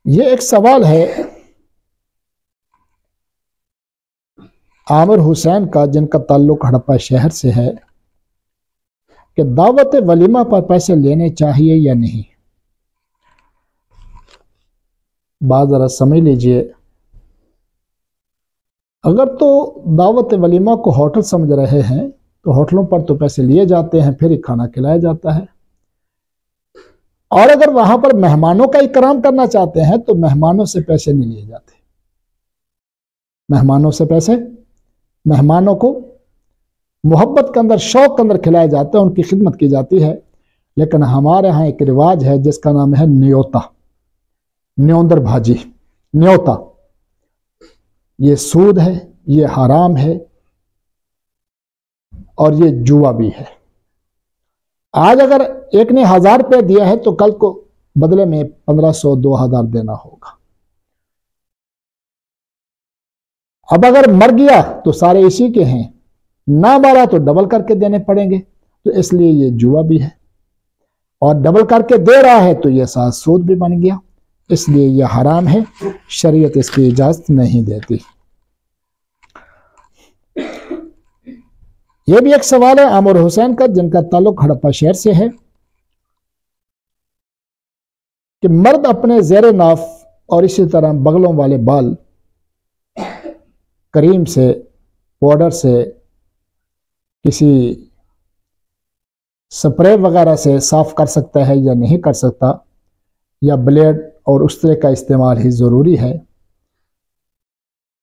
ये एक सवाल है आमिर हुसैन का, जिनका ताल्लुक हड़प्पा शहर से है, कि दावत वलीमा पर पैसे लेने चाहिए या नहीं। बात जरा समझ लीजिए। अगर तो दावत वलीमा को होटल समझ रहे हैं तो होटलों पर तो पैसे लिए जाते हैं, फिर ही खाना खिलाया जाता है। और अगर वहां पर मेहमानों का इकराम करना चाहते हैं तो मेहमानों से पैसे नहीं लिए जाते। मेहमानों को मोहब्बत के अंदर, शौक के अंदर खिलाया जाता है, उनकी खिदमत की जाती है। लेकिन हमारे यहाँ एक रिवाज है जिसका नाम है न्योता, न्योंदर भाजी, न्योता। ये सूद है, ये हराम है और ये जुआ भी है। आज अगर एक ने 1000 रुपये दिया है तो कल को बदले में 1500 2000 देना होगा। अब अगर मर गया तो सारे इसी के हैं, ना मारा तो डबल करके देने पड़ेंगे। तो इसलिए ये जुआ भी है और डबल करके दे रहा है तो ये साथ सूद भी बन गया, इसलिए यह हराम है। शरीयत इसकी इजाजत नहीं देती। यह भी एक सवाल है आमिर हुसैन का, जिनका ताल्लुक हड़प्पा शहर से है, कि मर्द अपने ज़ेरे नाफ और इसी तरह बगलों वाले बाल क्रीम से, पाउडर से, किसी स्प्रे वगैरह से साफ कर सकता है या नहीं कर सकता, या ब्लेड और उस तरह का इस्तेमाल ही ज़रूरी है।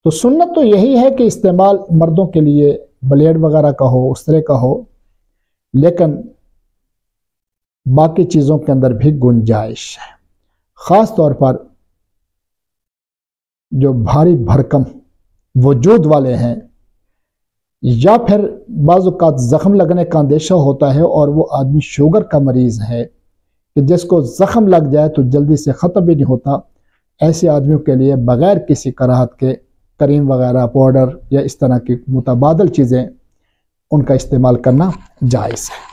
तो सुन्नत तो यही है कि इस्तेमाल मर्दों के लिए ब्लेड वगैरह का हो, उस तरह का हो, लेकिन बाकी चीज़ों के अंदर भी गुंजाइश है। ख़ास तौर पर जो भारी भरकम वजूद वाले हैं, या फिर बाज़-औक़ात ज़ख्म लगने का अंदेशा होता है और वो आदमी शुगर का मरीज़ है कि जिसको ज़ख्म लग जाए तो जल्दी से ख़त्म भी नहीं होता, ऐसे आदमियों के लिए बग़ैर किसी कराहत के क्रीम वगैरह, पाउडर या इस तरह की मुतबादल चीज़ें, उनका इस्तेमाल करना जायज़ है।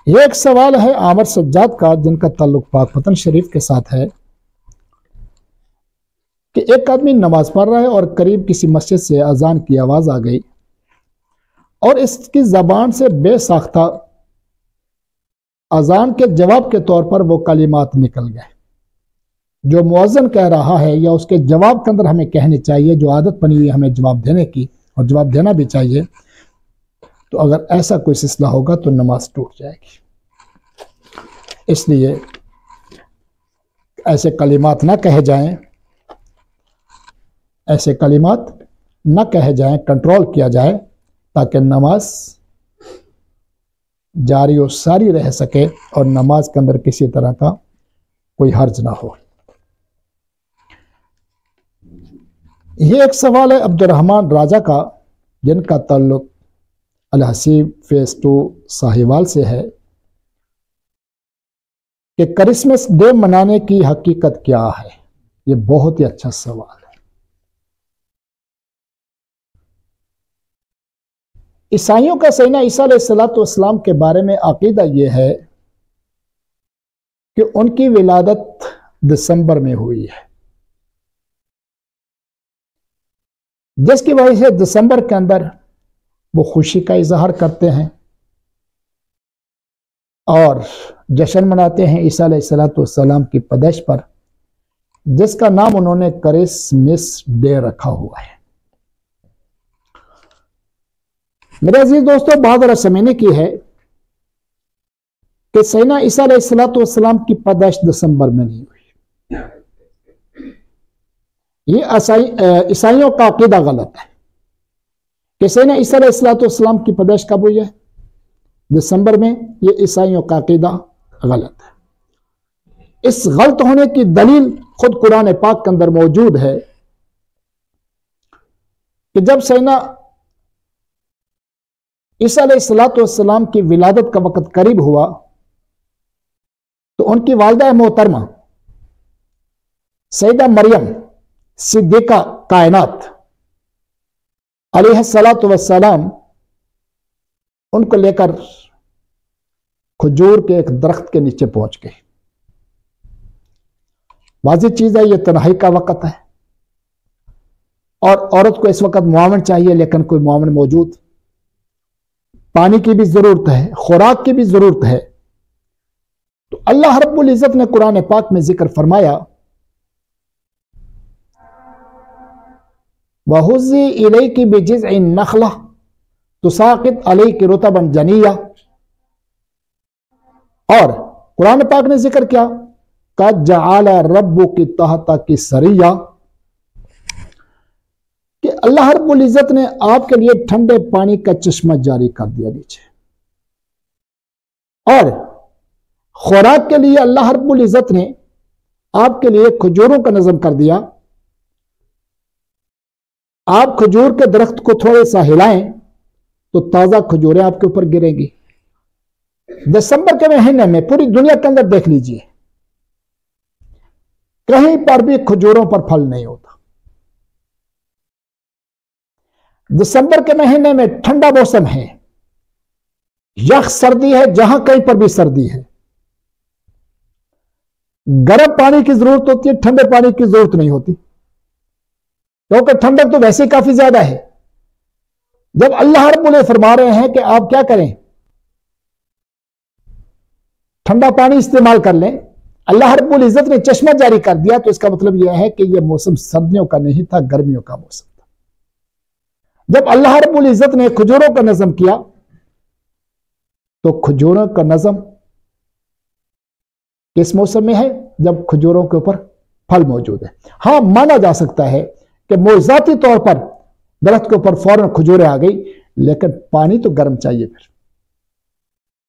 यह एक सवाल है आमिर सज्जाद का, जिनका ताल्लुक पाकपतन शरीफ के साथ है, कि एक आदमी नमाज पढ़ रहा है और करीब किसी मस्जिद से अजान की आवाज़ आ गई और इसकी ज़बान से बेसाख्ता अजान के जवाब के तौर पर वो कलिमात निकल गए जो मुअज्जिन कह रहा है, या उसके जवाब के अंदर हमें कहने चाहिए, जो आदत बनी हुई है हमें जवाब देने की, और जवाब देना भी चाहिए। तो अगर ऐसा कोई सिलसिला होगा तो नमाज टूट जाएगी। इसलिए ऐसे कलिमात ना कहे जाएं, ऐसे कलिमात ना कहे जाएं, कंट्रोल किया जाए ताकि नमाज जारी और सारी रह सके और नमाज के अंदर किसी तरह का कोई हर्ज ना हो। यह एक सवाल है अब्दुर्रहमान राजा का, जिनका ताल्लुक अल-हसीब फेज़ 2 साहिवाल से है, कि क्रिसमस डे मनाने की हकीकत क्या है। ये बहुत ही अच्छा सवाल है। ईसाइयों का सैयदना ईसा अलैहिस्सलाम के बारे में अकीदा यह है कि उनकी विलादत दिसंबर में हुई है, जिसकी वजह से दिसंबर के अंदर वो खुशी का इजहार करते हैं और जश्न मनाते हैं ईसा अलैहिस्सलाम की पैदाइश पर, जिसका नाम उन्होंने क्रिसमस डे रखा हुआ है। मेरे अजीज दोस्तों, बात जरा समझने की है कि सैयदना ईसा अलैहिस्सलाम की पैदाइश दिसंबर में नहीं हुई। ये ईसाइयों का अकीदा गलत है कि सैयदना ईसा अलैहिस्सलाम की पैदाइश कब हुई है, दिसंबर में। ये ईसाइयों का अकीदा गलत है। इस गलत होने की दलील खुद कुरान पाक के अंदर मौजूद है कि जब सैयदना ईसा अलैहिस्सलाम की विलादत का वक्त करीब हुआ तो उनकी वालिदा मोहतरमा सैयदा मरियम सिद्दीका कायनात अलैहिस्सलाम उनको लेकर खजूर के एक दरख्त के नीचे पहुंच गए। वाजिब चीज है, यह तन्हाई का वक्त है और औरत को इस वक्त मुआवन चाहिए, लेकिन कोई मुआवन मौजूद, पानी की भी जरूरत है, खुराक की भी जरूरत है। तो अल्लाह रब्बुल इज्जत ने कुरान पाक में जिक्र फरमाया, वहुज़्ज़ी इलैकी बिजिज़इन नखला तुसाक़ित अलैकी रुतबन जनिया। और कुरान पाक ने जिक्र किया, कद जअला रब्बुकी तहता की सरिया, कि अल्लाह रब्बुल इज्जत ने आपके लिए ठंडे पानी का चश्मा जारी कर दिया नीचे। और खुराक के लिए अल्लाह रब्बुल इज्जत ने आपके लिए खजूरों का नज़म कर दिया। आप खजूर के दरख्त को थोड़े सा हिलाएं तो ताजा खजूरें आपके ऊपर गिरेंगी। दिसंबर के महीने में पूरी दुनिया के अंदर देख लीजिए, कहीं पर भी खजूरों पर फल नहीं होता। दिसंबर के महीने में ठंडा मौसम है, यख सर्दी है, जहां कहीं पर भी सर्दी है। गर्म पानी की जरूरत होती है, ठंडे पानी की जरूरत नहीं होती, क्योंकि ठंडक तो वैसे ही काफी ज्यादा है। जब अल्लाह रब्बुल फरमा रहे हैं कि आप क्या करें, ठंडा पानी इस्तेमाल कर लें, अल्लाह रब्बुल इज्जत ने चश्मा जारी कर दिया, तो इसका मतलब यह है कि यह मौसम सर्दियों का नहीं था, गर्मियों का मौसम था। जब अल्लाह रब्बुल इज्जत ने खजूरों का नज़म किया, तो खजूरों का नज़म किस मौसम में है, जब खजूरों के ऊपर फल मौजूद है। हां, माना जा सकता है कि मौज़ाती तौर पर दरख्त के ऊपर फौरन खजूरें आ गई, लेकिन पानी तो गर्म चाहिए। फिर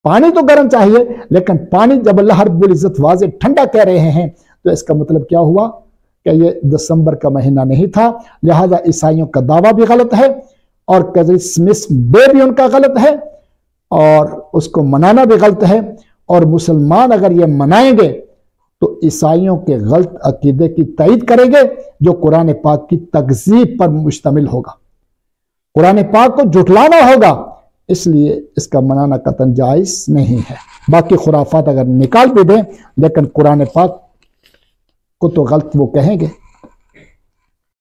पानी तो गर्म चाहिए, लेकिन पानी जब अल्लाह रब्बुल इज्जत वाज़े ठंडा कह रहे हैं, तो इसका मतलब क्या हुआ कि यह दिसंबर का महीना नहीं था। लिहाजा ईसाइयों का दावा भी गलत है और क्रिसमस डे भी उनका गलत है और उसको मनाना भी गलत है। और मुसलमान अगर ये मनाएंगे तो ईसाइयों के गलत अकीदे की तईद करेंगे, जो कुरान पाक की तकज़ीब पर मुश्तमिल होगा। कुरान पाक को झुटलाना होगा, इसलिए इसका मनाना कतन जायज नहीं है। बाकी खुराफात अगर निकाल भी दें, लेकिन कुरान पाक को तो गलत वो कहेंगे।